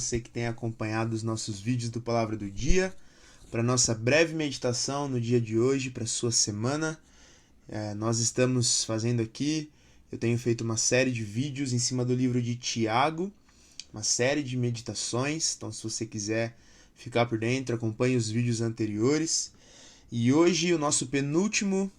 você que tem acompanhado os nossos vídeos do Palavra do Dia, para nossa breve meditação no dia de hoje, para a sua semana. Nós estamos fazendo aqui, eu tenho feito uma série de vídeos em cima do livro de Tiago, uma série de meditações, então se você quiser ficar por dentro, acompanhe os vídeos anteriores. E hoje o nosso penúltimo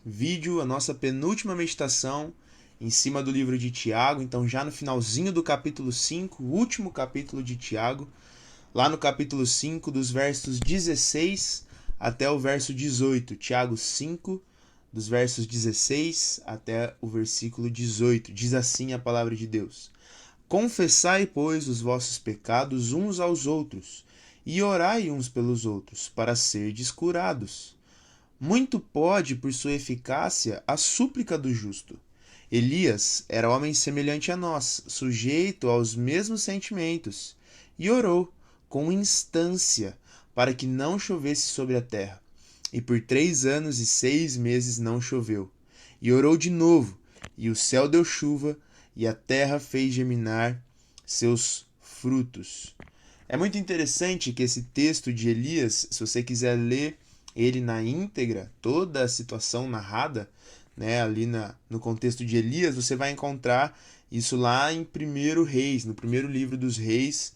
vídeo, a nossa penúltima meditação em cima do livro de Tiago, então já no finalzinho do capítulo 5, o último capítulo de Tiago, lá no capítulo 5, dos versos 16 até o verso 18. Tiago 5, dos versos 16 até o versículo 18. Diz assim a palavra de Deus: Confessai, pois, os vossos pecados uns aos outros, e orai uns pelos outros, para serdes curados. Muito pode, por sua eficácia, a súplica do justo. Elias era homem semelhante a nós, sujeito aos mesmos sentimentos, e orou com instância para que não chovesse sobre a terra. E por 3 anos e 6 meses não choveu. E orou de novo, e o céu deu chuva, e a terra fez germinar seus frutos. É muito interessante que esse texto de Elias, se você quiser ler ele na íntegra, toda a situação narrada, ali no contexto de Elias, você vai encontrar isso lá em 1 Reis, no primeiro livro dos Reis,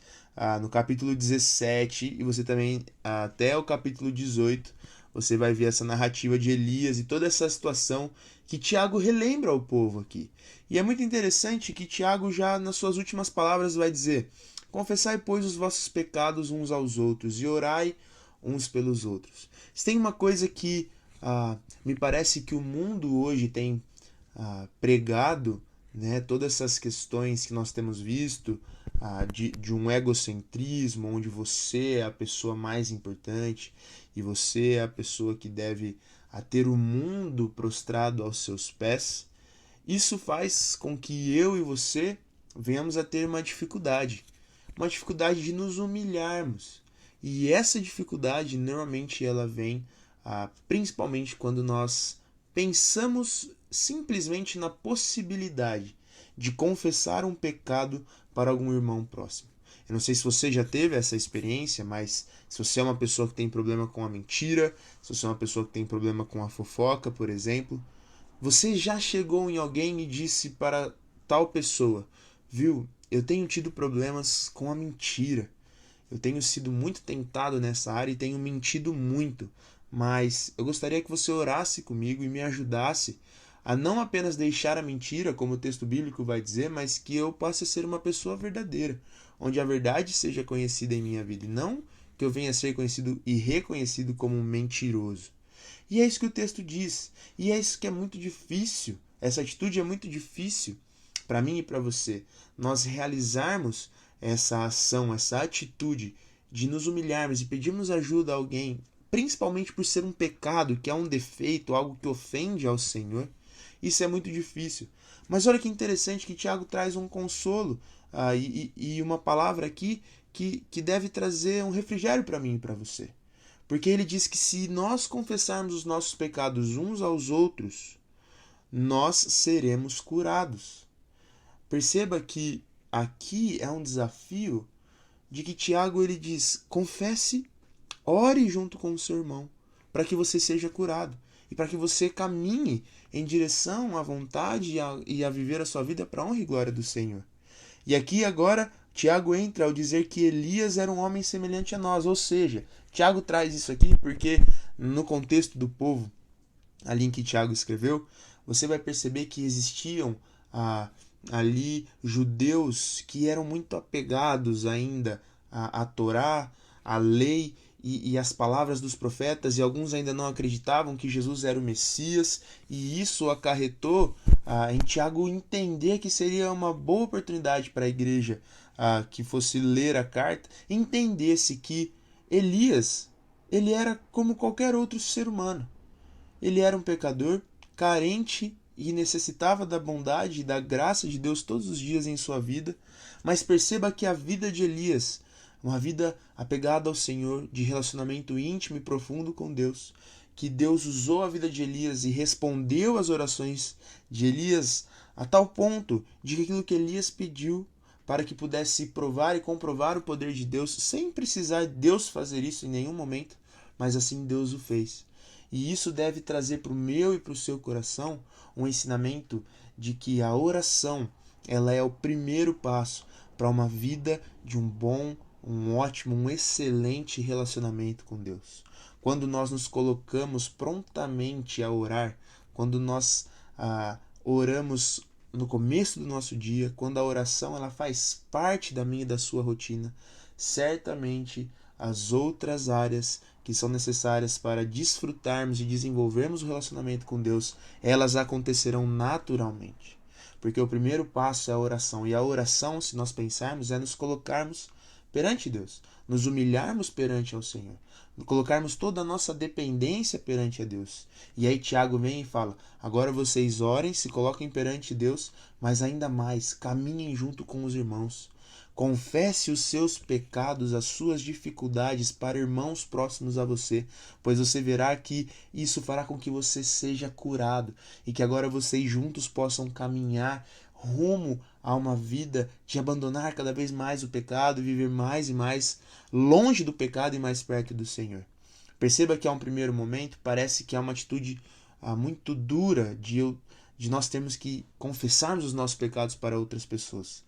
no capítulo 17, e você também, até o capítulo 18, você vai ver essa narrativa de Elias e toda essa situação que Tiago relembra ao povo aqui. E é muito interessante que Tiago já nas suas últimas palavras vai dizer: Confessai, pois, os vossos pecados uns aos outros e orai uns pelos outros. Se tem uma coisa que me parece que o mundo hoje tem pregado, todas essas questões que nós temos visto, de um egocentrismo, onde você é a pessoa mais importante e você é a pessoa que deve ter o mundo prostrado aos seus pés, isso faz com que eu e você venhamos a ter uma dificuldade de nos humilharmos. E essa dificuldade, normalmente, ela vem principalmente quando nós pensamos simplesmente na possibilidade de confessar um pecado para algum irmão próximo. Eu não sei se você já teve essa experiência, mas se você é uma pessoa que tem problema com a mentira, se você é uma pessoa que tem problema com a fofoca, por exemplo, você já chegou em alguém e disse para tal pessoa: viu, eu tenho tido problemas com a mentira. Eu tenho sido muito tentado nessa área e tenho mentido muito, mas eu gostaria que você orasse comigo e me ajudasse a não apenas deixar a mentira, como o texto bíblico vai dizer, mas que eu possa ser uma pessoa verdadeira, onde a verdade seja conhecida em minha vida, e não que eu venha a ser conhecido e reconhecido como um mentiroso. E é isso que o texto diz, e é isso que é muito difícil, essa atitude é muito difícil para mim e para você, nós realizarmos essa ação, essa atitude de nos humilharmos e pedirmos ajuda a alguém, principalmente por ser um pecado, que é um defeito, algo que ofende ao Senhor. Isso é muito difícil. Mas olha que interessante que Tiago traz um consolo e uma palavra aqui que deve trazer um refrigério para mim e para você. Porque ele diz que se nós confessarmos os nossos pecados uns aos outros, nós seremos curados. Perceba que aqui é um desafio de que Tiago ele diz: confesse, ore junto com o seu irmão, para que você seja curado e para que você caminhe em direção à vontade e a viver a sua vida para a honra e glória do Senhor. E aqui agora Tiago entra ao dizer que Elias era um homem semelhante a nós, ou seja, Tiago traz isso aqui porque no contexto do povo ali em que Tiago escreveu, você vai perceber que existiam ali judeus que eram muito apegados ainda à Torá, à lei e às palavras dos profetas, e alguns ainda não acreditavam que Jesus era o Messias, e isso acarretou em Tiago entender que seria uma boa oportunidade para a igreja que fosse ler a carta, entendesse que Elias, ele era como qualquer outro ser humano. Ele era um pecador, carente e necessitava da bondade e da graça de Deus todos os dias em sua vida, mas perceba que a vida de Elias, uma vida apegada ao Senhor, de relacionamento íntimo e profundo com Deus, que Deus usou a vida de Elias e respondeu às orações de Elias a tal ponto de que aquilo que Elias pediu para que pudesse provar e comprovar o poder de Deus, sem precisar Deus fazer isso em nenhum momento, mas assim Deus o fez. E isso deve trazer para o meu e para o seu coração um ensinamento de que a oração, ela é o primeiro passo para uma vida de um bom, um ótimo, um excelente relacionamento com Deus. Quando nós nos colocamos prontamente a orar, quando nós oramos no começo do nosso dia, quando a oração ela faz parte da minha e da sua rotina, certamente as outras áreas que são necessárias para desfrutarmos e desenvolvermos o relacionamento com Deus, elas acontecerão naturalmente. Porque o primeiro passo é a oração, e a oração, se nós pensarmos, é nos colocarmos perante Deus, nos humilharmos perante ao Senhor, colocarmos toda a nossa dependência perante a Deus. E aí Tiago vem e fala: agora vocês orem, se coloquem perante Deus, mas ainda mais, caminhem junto com os irmãos. Confesse os seus pecados, as suas dificuldades para irmãos próximos a você, pois você verá que isso fará com que você seja curado e que agora vocês juntos possam caminhar rumo a uma vida de abandonar cada vez mais o pecado, viver mais e mais longe do pecado e mais perto do Senhor. Perceba que a um primeiro momento parece que é uma atitude muito dura de nós termos que confessarmos os nossos pecados para outras pessoas.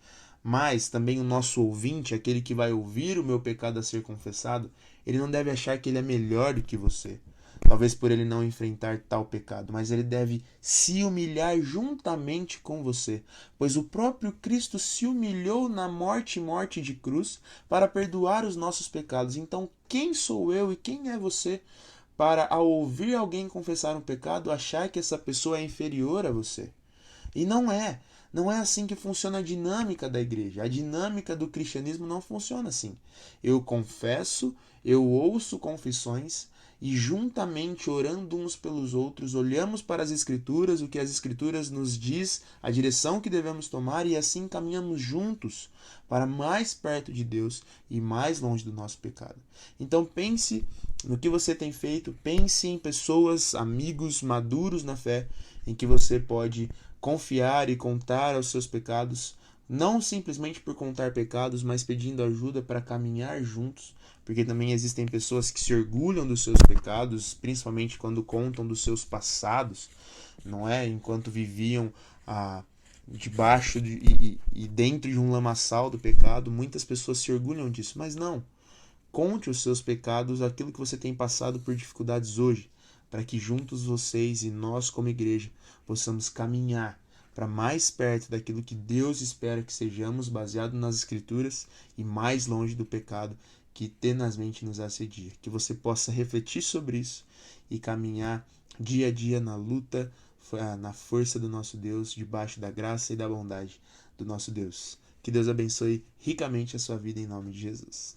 Mas também o nosso ouvinte, aquele que vai ouvir o meu pecado a ser confessado, ele não deve achar que ele é melhor do que você. Talvez por ele não enfrentar tal pecado, mas ele deve se humilhar juntamente com você, pois o próprio Cristo se humilhou na morte e morte de cruz para perdoar os nossos pecados. Então, quem sou eu e quem é você para, ao ouvir alguém confessar um pecado, achar que essa pessoa é inferior a você? E não é. Não é assim que funciona a dinâmica da igreja. A dinâmica do cristianismo não funciona assim. Eu confesso, eu ouço confissões e juntamente orando uns pelos outros, olhamos para as escrituras, o que as escrituras nos diz, a direção que devemos tomar e assim caminhamos juntos para mais perto de Deus e mais longe do nosso pecado. Então pense no que você tem feito, pense em pessoas, amigos maduros na fé, em que você pode confiar e contar aos seus pecados, não simplesmente por contar pecados, mas pedindo ajuda para caminhar juntos, porque também existem pessoas que se orgulham dos seus pecados, principalmente quando contam dos seus passados, não é? Enquanto viviam debaixo e dentro de um lamaçal do pecado, muitas pessoas se orgulham disso, mas não. Conte os seus pecados, aquilo que você tem passado por dificuldades hoje, para que juntos vocês e nós como igreja possamos caminhar para mais perto daquilo que Deus espera que sejamos, baseado nas Escrituras, e mais longe do pecado que tenazmente nos assedia. Que você possa refletir sobre isso e caminhar dia a dia na luta, na força do nosso Deus, debaixo da graça e da bondade do nosso Deus. Que Deus abençoe ricamente a sua vida em nome de Jesus.